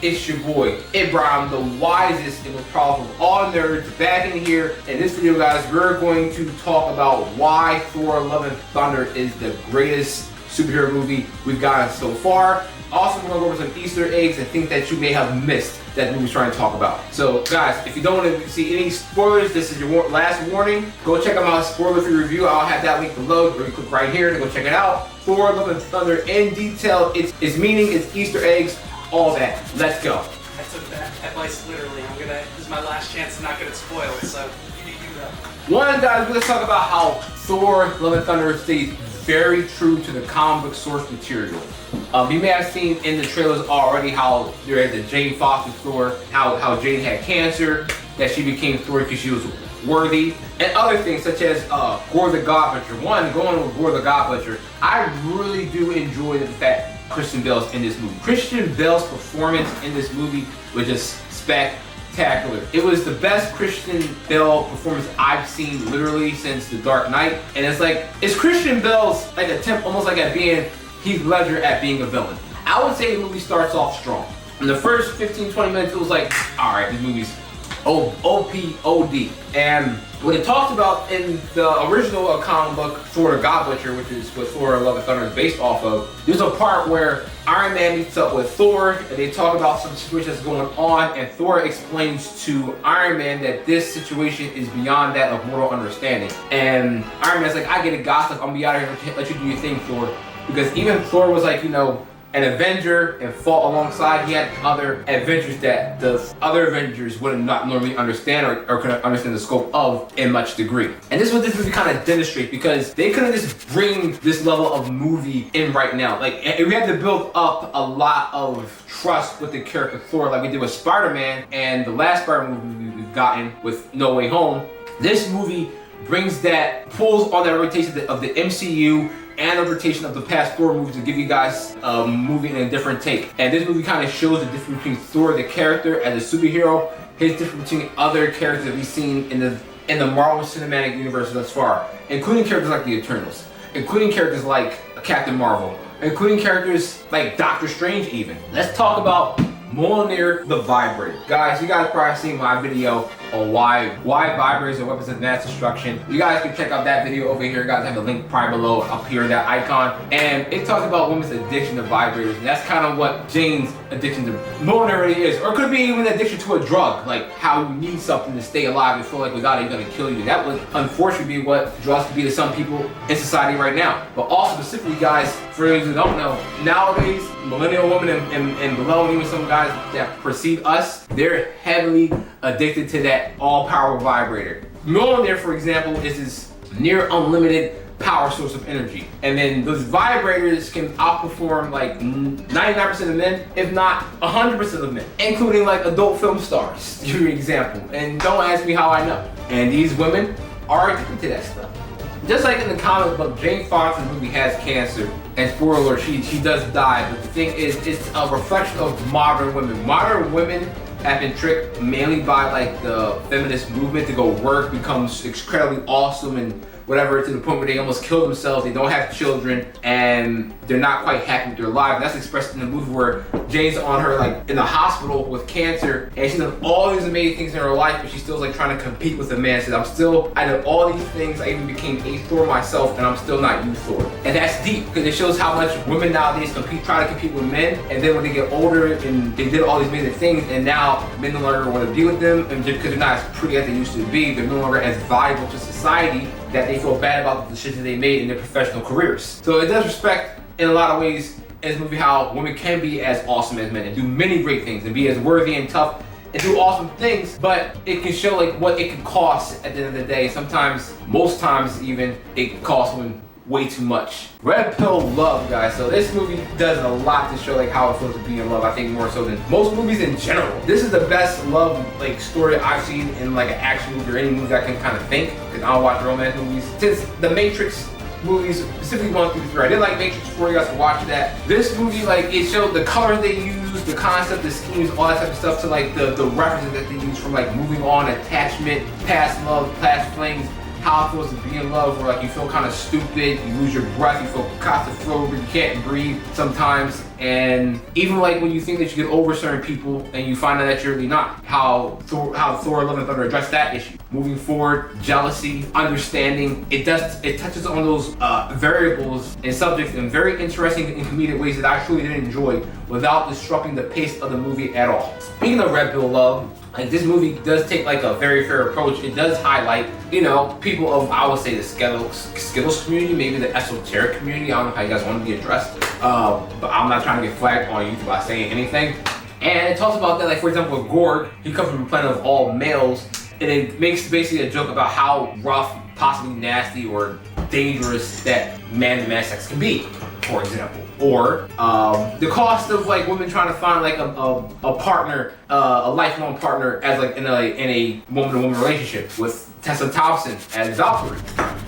it's your boy, Ibrahim, the wisest and most powerful of all nerds, back in here. In this video, guys, we're going to talk about why Thor Love and Thunder is the greatest superhero movie we've gotten so far. Also, we're going to go over some Easter eggs and things that you may have missed that the movie's trying to talk about. So, guys, if you don't want to see any spoilers, this is your last warning. Go check out my spoiler-free review. I'll have that link below, or you click right here to go check it out. Thor Love and Thunder in detail, its meaning, its Easter eggs, all that. Let's go. I took that advice literally. This is my last chance to not get it spoiled, so you need to do that. One, guys, we're going to talk about how Thor Love and Thunder stays very true to the comic book source material. You may have seen in the trailers already how there is the Jane Foster Thor, how Jane had cancer, that she became Thor because she was worthy, and other things such as Gore the God Butcher. Going with Gore the God Butcher, I really do enjoy the fact Christian Bale's in this movie. Christian Bale's performance in this movie was just spectacular. It was the best Christian Bale performance I've seen literally since The Dark Knight, and it's Christian Bale's like attempt almost like at being Heath Ledger at being a villain. I would say the movie starts off strong. In the first 15-20 minutes, it was like, all right, this movie's OP-OD. And what it talks about in the original comic book, Thor the God Butcher, which is what Thor Love and Thunder is based off of, there's a part where Iron Man meets up with Thor, and they talk about some situation that's going on, and Thor explains to Iron Man that this situation is beyond that of mortal understanding. And Iron Man's like, I get it, gossip, I'm gonna be out of here and let you do your thing, Thor. Because even Thor was like, an Avenger and fought alongside. He had other adventures that the other Avengers would not normally understand or could understand the scope of in much degree. And this is what this movie kind of demonstrates, because they couldn't just bring this level of movie in right now. Like, we had to build up a lot of trust with the character Thor, like we did with Spider-Man and the last Spider-Man movie we've gotten with No Way Home. This movie pulls on that reputation of the MCU and a rotation of the past Thor movies to give you guys a movie in a different take. And this movie kind of shows the difference between Thor the character as a superhero, his difference between other characters that we've seen in the Marvel Cinematic Universe thus far, including characters like the Eternals, including characters like Captain Marvel, including characters like Doctor Strange even. Let's talk about Mjolnir the Vibrator. Guys, you guys probably seen my video on why vibrators are weapons of mass destruction. You guys can check out that video over here. Guys, I have a link probably below up here, that icon. And it talks about women's addiction to vibrators. And that's kind of what Jane's addiction to Mjolnir really is. Or it could be even addiction to a drug, like how you need something to stay alive and feel like without it, you're gonna kill you. That would unfortunately be what drugs could be to some people in society right now. But also specifically, guys, for those who don't know, nowadays, millennial women and below, and even some guys that precede us, they're heavily addicted to that all-powerful vibrator. Mjolnir, for example, is this near unlimited power source of energy. And then those vibrators can outperform like 99% of men, if not 100% of men, including like adult film stars, to give you an example. And don't ask me how I know. And these women are addicted to that stuff. Just like in the comic book, Jane Foster's movie has cancer, and spoiler alert, she does die, but the thing is, it's a reflection of modern women. Modern women have been tricked mainly by like the feminist movement to go work, become incredibly awesome and whatever, to the point where they almost kill themselves, they don't have children, and they're not quite happy with their life. That's expressed in the movie where Jane's on her like in the hospital with cancer, and she's done all these amazing things in her life, but she's still like trying to compete with a man. She says, I did all these things, I even became a Thor myself, and I'm still not you, Thor. And that's deep, because it shows how much women nowadays try to compete with men, and then when they get older and they did all these amazing things, and now men no longer want to be with them, and just because they're not as pretty as they used to be, they're no longer as valuable to society, that they feel bad about the decisions they made in their professional careers. So it does respect in a lot of ways in this movie how women can be as awesome as men and do many great things and be as worthy and tough and do awesome things, but it can show like what it can cost at the end of the day. Sometimes, most times even, it can cost women way too much. Red pill love, guys. So this movie does a lot to show like how it feels to be in love. I think more so than most movies in general. This is the best love like story I've seen in like an action movie or any movie I can kind of think, because I don't watch romance movies. Since the Matrix movies, specifically 1 through 3. I did like Matrix 4, you guys can watch that. This movie, like, it showed the colors they used, the concept, the schemes, all that type of stuff, to like the references that they use from like moving on, attachment, past love, past flings, how it feels to be in love, where like you feel kind of stupid, you lose your breath, you feel claustrophobic, you can't breathe sometimes. And even like when you think that you get over certain people and you find out that you're really not, how Thor Love and Thunder addressed that issue. Moving forward, jealousy, understanding, it touches on those variables and subjects in very interesting and comedic ways that I truly did enjoy without disrupting the pace of the movie at all. Speaking of Red Pill love, like this movie does take like a very fair approach. It does highlight, you know, people of, I would say, the Skittles community, maybe the esoteric community. I don't know how you guys want to be addressed, but I'm not trying to get flagged on YouTube by saying anything. And it talks about that, like for example, with Gorg, he comes from a planet of all males, and it makes basically a joke about how rough, possibly nasty, or dangerous that man-to-man sex can be, for example. Or the cost of like women trying to find like a partner, a lifelong partner, as like in a woman-to-woman relationship, with Tessa Thompson as Valkyrie.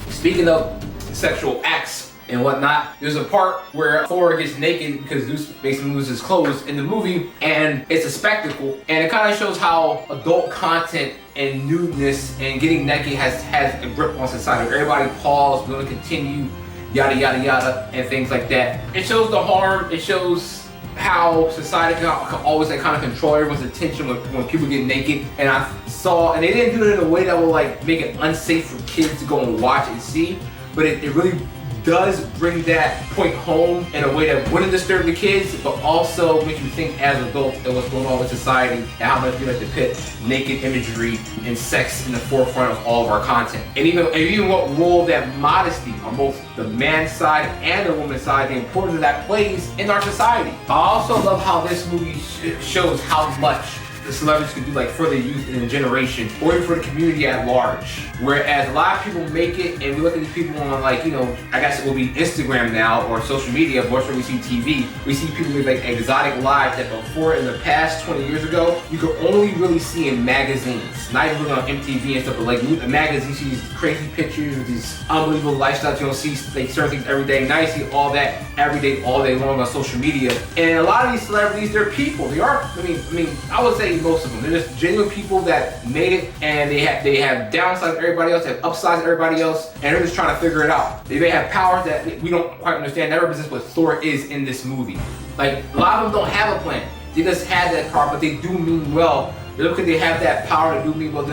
Speaking of sexual acts and whatnot, there's a part where Thor gets naked because Zeus basically loses his clothes in the movie, and it's a spectacle, and it kind of shows how adult content and nudeness and getting naked has a grip on society. Everybody pause, we want to continue, yada yada yada, and things like that. It shows the harm. It shows how society can always like kind of control everyone's attention when people get naked. And and they didn't do it in a way that will like make it unsafe for kids to go and watch and see, but it really does bring that point home in a way that wouldn't disturb the kids, but also makes you think as adults and what's going on with society and how much we like to put naked imagery and sex in the forefront of all of our content. And even what role that modesty on both the man's side and the woman's side, the importance of that plays in our society. I also love how this movie shows how much the celebrities can do like for the youth and the generation, or even for the community at large. Whereas a lot of people make it, and we look at these people on like, you know, I guess it will be Instagram now or social media, more so we see TV. We see people with like exotic lives that before, in the past 20 years ago, you could only really see in magazines. Not even really on MTV and stuff, but like magazines, you see these crazy pictures with these unbelievable lifestyles. You don't see like certain things every day. Now you see all that every day, all day long on social media. And a lot of these celebrities, they're people. They are, I mean, I would say most of them. They're just genuine people that made it, and they have downsized everybody else, they have upsized everybody else, and they're just trying to figure it out. They may have powers that we don't quite understand. That represents what Thor is in this movie. Like, a lot of them don't have a plan. They just have that power, but they do mean well. Because they have that power to do mean well, they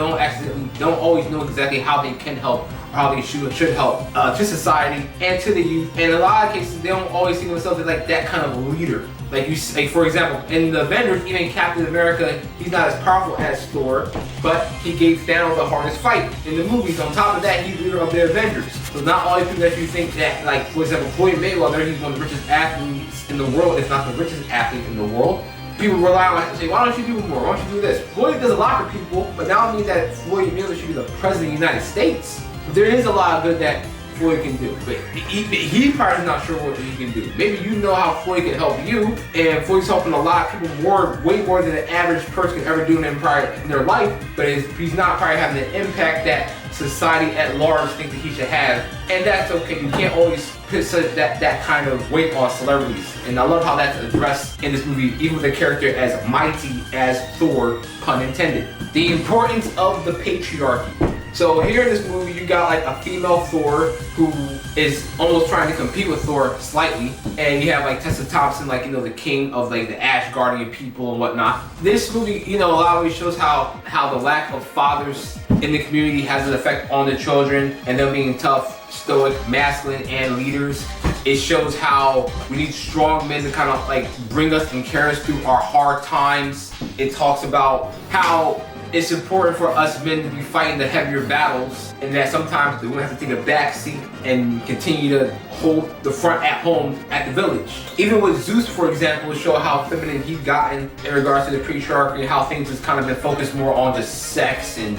don't always know exactly how they can help or how they should help to society and to the youth. And in a lot of cases, they don't always see themselves as like that kind of leader. Like for example, in the Avengers, even Captain America, he's not as powerful as Thor, but he gave Thanos the hardest fight in the movies. On top of that, he's leader of the Avengers. So not only people that you think that, like for example, Floyd Mayweather, he's one of the richest athletes in the world, if not the richest athlete in the world. People rely on and say, why don't you do more? Why don't you do this? Floyd does a lot for people, but now it means that Floyd Mayweather should be the president of the United States. But there is a lot of good that Floyd can do, but he probably is not sure what he can do. Maybe you know how Floyd can help you, and Floyd's helping a lot of people way more than an average person can ever do in their life, but he's not probably having the impact that society at large thinks that he should have, and that's okay. You can't always put that kind of weight on celebrities, and I love how that's addressed in this movie, even with a character as mighty as Thor, pun intended. The importance of the patriarchy. So here in this movie, you got like a female Thor who is almost trying to compete with Thor slightly, and you have like Tessa Thompson, like, you know, the king of like the Asgardian people and whatnot. This movie, you know, a lot of ways shows how the lack of fathers in the community has an effect on the children, and them being tough, stoic, masculine, and leaders. It shows how we need strong men to kind of like bring us and carry us through our hard times. It talks about how it's important for us men to be fighting the heavier battles, and that sometimes we're gonna have to take a back seat and continue to hold the front at home at the village. Even with Zeus, for example, it shows how feminine he's gotten in regards to the patriarchy, and how things has kind of been focused more on just sex and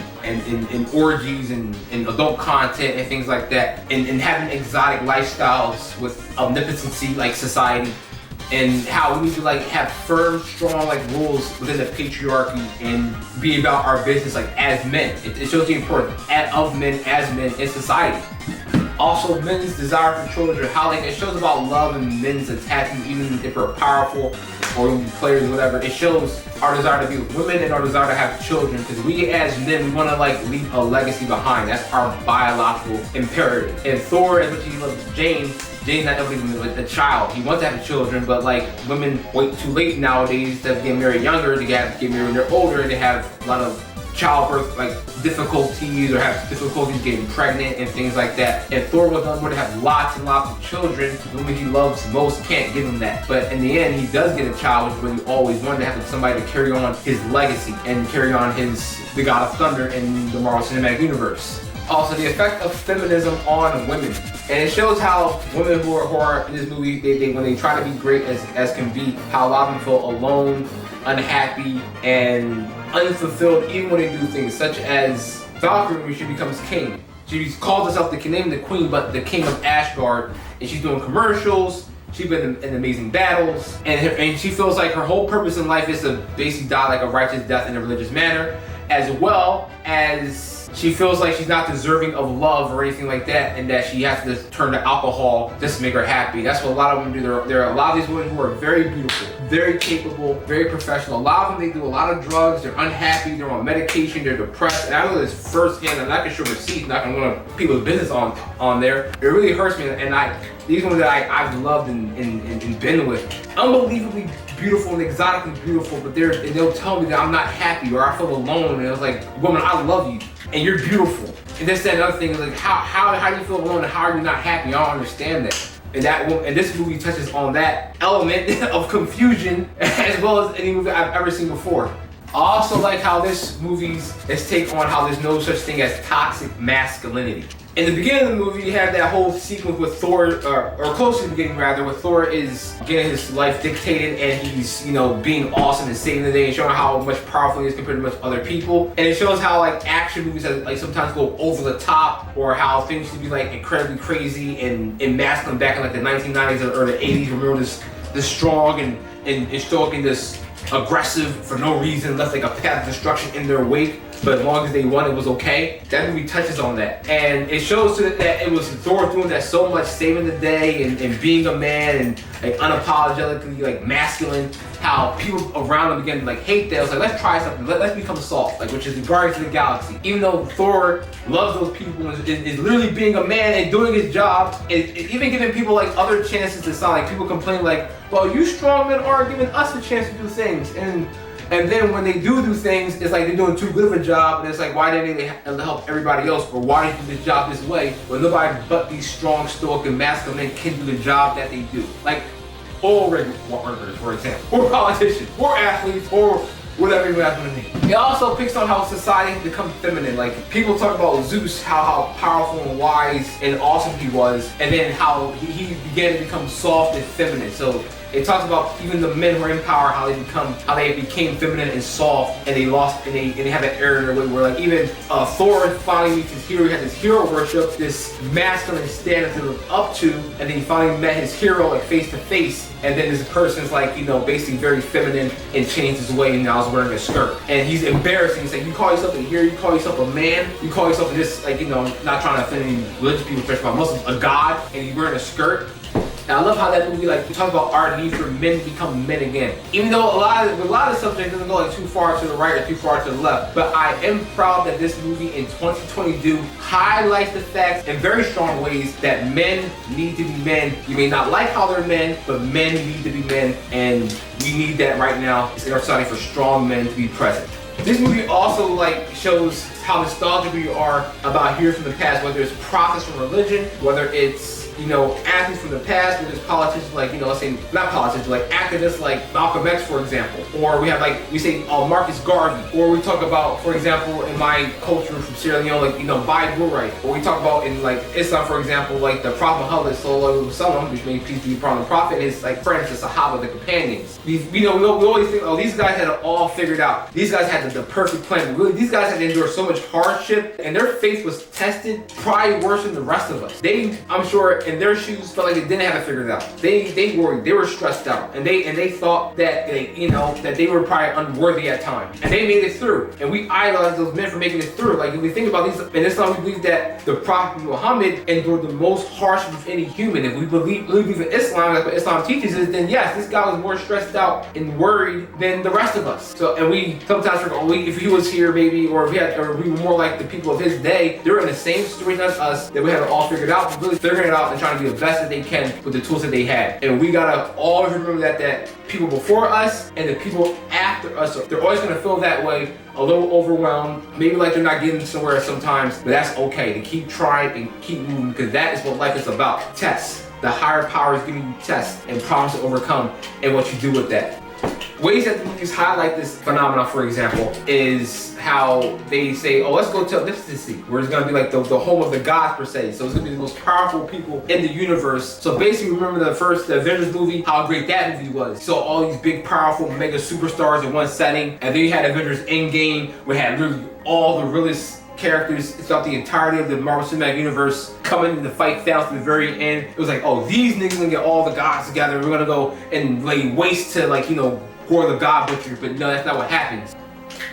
orgies and adult content and things like that, and having exotic lifestyles with omnipotency like society. And how we need to like have firm, strong like rules within the patriarchy and be about our business like as men. It shows the importance of men as men in society. Also, men's desire for children, how like it shows about love and men's attachment, even if we're powerful or even players or whatever. It shows our desire to be with women and our desire to have children, because we as men, we want to like leave a legacy behind. That's our biological imperative. And Thor, as much as he loves Jane, They not even with the child. He wants to have children, but like women wait too late nowadays to get married younger. They have to get married when they're older, and they have a lot of childbirth like difficulties or have difficulties getting pregnant and things like that. And Thor was unable to have lots and lots of children. The woman he loves most can't give him that. But in the end, he does get a child, which is what he always wanted, to have somebody to carry on his legacy and carry on the God of Thunder in the Marvel Cinematic Universe. Also, the effect of feminism on women. And it shows how women who are in this movie, they when they try to be great as can be, how a lot of them feel alone, unhappy, and unfulfilled even when they do things such as Valkyrie, when she becomes king. She calls herself the queen, but the king of Asgard, and she's doing commercials. She's been in amazing battles, and she feels like her whole purpose in life is to basically die like a righteous death in a religious manner, as well as she feels like she's not deserving of love or anything like that, and that she has to turn to alcohol just to make her happy. That's what a lot of women do. There are a lot of these women who are very beautiful, very capable, very professional. A lot of them, they do a lot of drugs, they're unhappy, they're on medication, they're depressed. And I know this firsthand, and I can show receipts, not gonna go into people's business on there. It really hurts me, and these women that I've loved and been with, unbelievably beautiful and exotically beautiful, but they'll tell me that I'm not happy or I feel alone, and it's like, woman, I love you and you're beautiful. And this and other thing is like, how do you feel alone and how are you not happy? I don't understand that. And this movie touches on that element of confusion as well as any movie I've ever seen before. I also like how this movie's take on how there's no such thing as toxic masculinity. In the beginning of the movie, you have that whole sequence with Thor, or close to the beginning rather, where Thor is getting his life dictated and he's, being awesome and saving the day and showing how much powerful he is compared to most other people. And it shows how like action movies like sometimes go over the top, or how things should be like incredibly crazy and masculine back in like the 1990s or the 80s. Remember this strong and stoic and this aggressive for no reason, left like a path of destruction in their wake. But as long as they won, it was okay. That movie touches on that. And it shows that it was Thor doing that so much, saving the day and being a man and like unapologetically like masculine, how people around him began to like hate that. It was like, let's try something, let's become soft, like, which is the Guardians of the Galaxy. Even though Thor loves those people and is literally being a man and doing his job, and even giving people like other chances to sound, like people complain like, well, you strong men aren't giving us a chance to do things. And then when they do things, it's like they're doing too good of a job, and it's like, why didn't they help everybody else, or why did you do this job this way? When nobody but these strong, stoic, and masculine men can do the job that they do. Like oil workers, for example, or politicians, or athletes, or whatever you have to name. It also picks on how society becomes feminine. Like people talk about Zeus, how powerful and wise and awesome he was, and then how he began to become soft and feminine. So it talks about even the men who are in power, how they became feminine and soft, and they have that error in their way where like even Thor finally meets his hero. He has his hero worship, this masculine stance to live up to, and then he finally met his hero like face to face, and then this person's like, basically very feminine and changed his way, and now he's wearing a skirt. And he's embarrassing. He's like, you call yourself a hero, you call yourself a man, you call yourself this, like, not trying to offend any religious people, especially about Muslims, a god, and he's wearing a skirt. And I love how that movie talks about our need for men to become men again. Even though a lot of subjects doesn't go too far to the right or too far to the left. But I am proud that this movie in 2022 highlights the facts in very strong ways that men need to be men. You may not like how they're men, but men need to be men, and we need that right now in our society for strong men to be present. This movie also shows how nostalgic we are about heroes from the past, whether it's prophets from religion, whether it's athletes from the past, whether it's politicians let's say, not politicians, like activists like Malcolm X, for example. Or we have we say Marcus Garvey. Or we talk about, for example, in my culture from Sierra Leone, Bai Burai. Or we talk about in Islam, for example, the Prophet Muhammad sallallahu alaihi wasallam, which may peace be upon the Prophet, and his friends, the Sahaba, the companions. We always think, oh, these guys had it all figured out. These guys had the perfect plan. Really, these guys had to endure so much hardship, and their faith was tested probably worse than the rest of us. They, I'm sure, in their shoes, felt like they didn't have it figured out. They worried, they were stressed out, and they thought that that they were probably unworthy at times, and they made it through. And we idolize those men for making it through. If we think about these, in Islam, we believe that the Prophet Muhammad endured the most hardship of any human. If we believe in Islam, like what Islam teaches is, then yes, this guy was more stressed out and worried than the rest of us. So, and we sometimes think, if he was here, maybe, or we were more like the people of his day, they were in the same situation as us, that we had it all figured out. But really figuring it out and trying to be the best that they can with the tools that they had. And we gotta always remember that people before us and the people after us, they're always gonna feel that way, a little overwhelmed, maybe like they're not getting somewhere sometimes, but that's okay. To keep trying and keep moving, because that is what life is about. Tests. The higher power is giving you tests and problems to overcome, and what you do with that. Ways that the movies highlight this phenomenon, for example, is how they say, oh, let's go to Ellipsis, where it's gonna be like the home of the gods per se. So it's gonna be the most powerful people in the universe. So basically, remember the Avengers movie, how great that movie was. So all these big, powerful, mega superstars in one setting, and then you had Avengers Endgame, where it had literally all the realest characters throughout the entirety of the Marvel Cinematic Universe coming to fight Thanos to the very end. It was like, oh, these niggas gonna get all the gods together. We're gonna go and lay waste to, like, you know, Gore the God Butcher, but no, that's not what happens.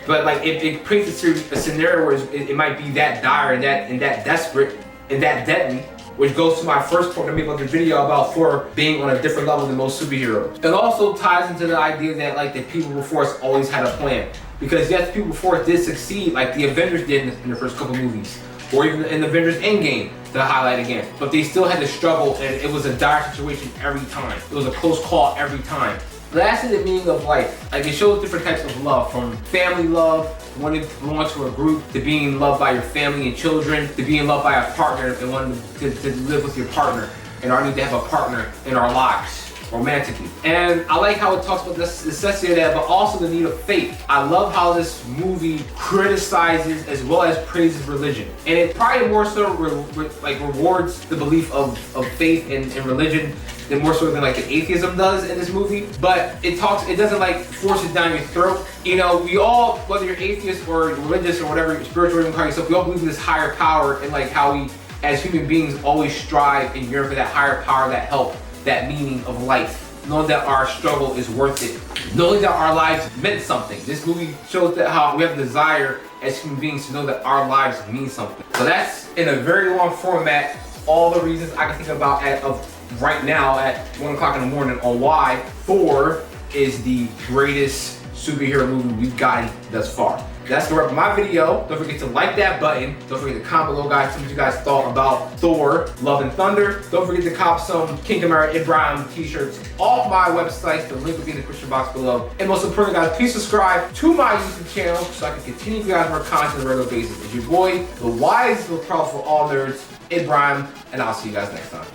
But like it paints a scenario where it might be that dire and that desperate and that deadly, which goes to my first point I made about the video about Thor being on a different level than most superheroes. It also ties into the idea that like the people before us always had a plan. Because yes, people before us did succeed, like the Avengers did in the first couple movies, or even in the Avengers Endgame, to highlight again. But they still had to struggle, and it was a dire situation every time. It was a close call every time. Lastly, the meaning of life. Like, it shows different types of love, from family love, wanting to belong to a group, to being loved by your family and children, to being loved by a partner and wanting to live with your partner, and our need to have a partner in our lives, romantically. And I like how it talks about the necessity of that, but also the need of faith. I love how this movie criticizes as well as praises religion. And it probably more so rewards the belief of faith and religion than more so than like the atheism does in this movie. But it doesn't like force it down your throat. You know, we all, whether you're atheist or religious or whatever, spiritual, or call yourself, we all believe in this higher power, and like how we as human beings always strive and yearn for that higher power, that help, that meaning of life, knowing that our struggle is worth it, knowing that our lives meant something. This movie shows that how we have a desire as human beings to know that our lives mean something. So that's, in a very long format, all the reasons I can think about right now at 1 o'clock in the morning on why Thor is the greatest superhero movie we've gotten thus far. That's the wrap of my video. Don't forget to like that button. Don't forget to comment below, guys, tell me what you guys thought about Thor, Love and Thunder. Don't forget to cop some Kingdom Hearts Ibrahim t-shirts off my website. The link will be in the description box below. And most importantly, guys, please subscribe to my YouTube channel so I can continue to guys more content on a regular basis. It's your boy, the wise, the powerful, all nerds, Ibrahim, and I'll see you guys next time.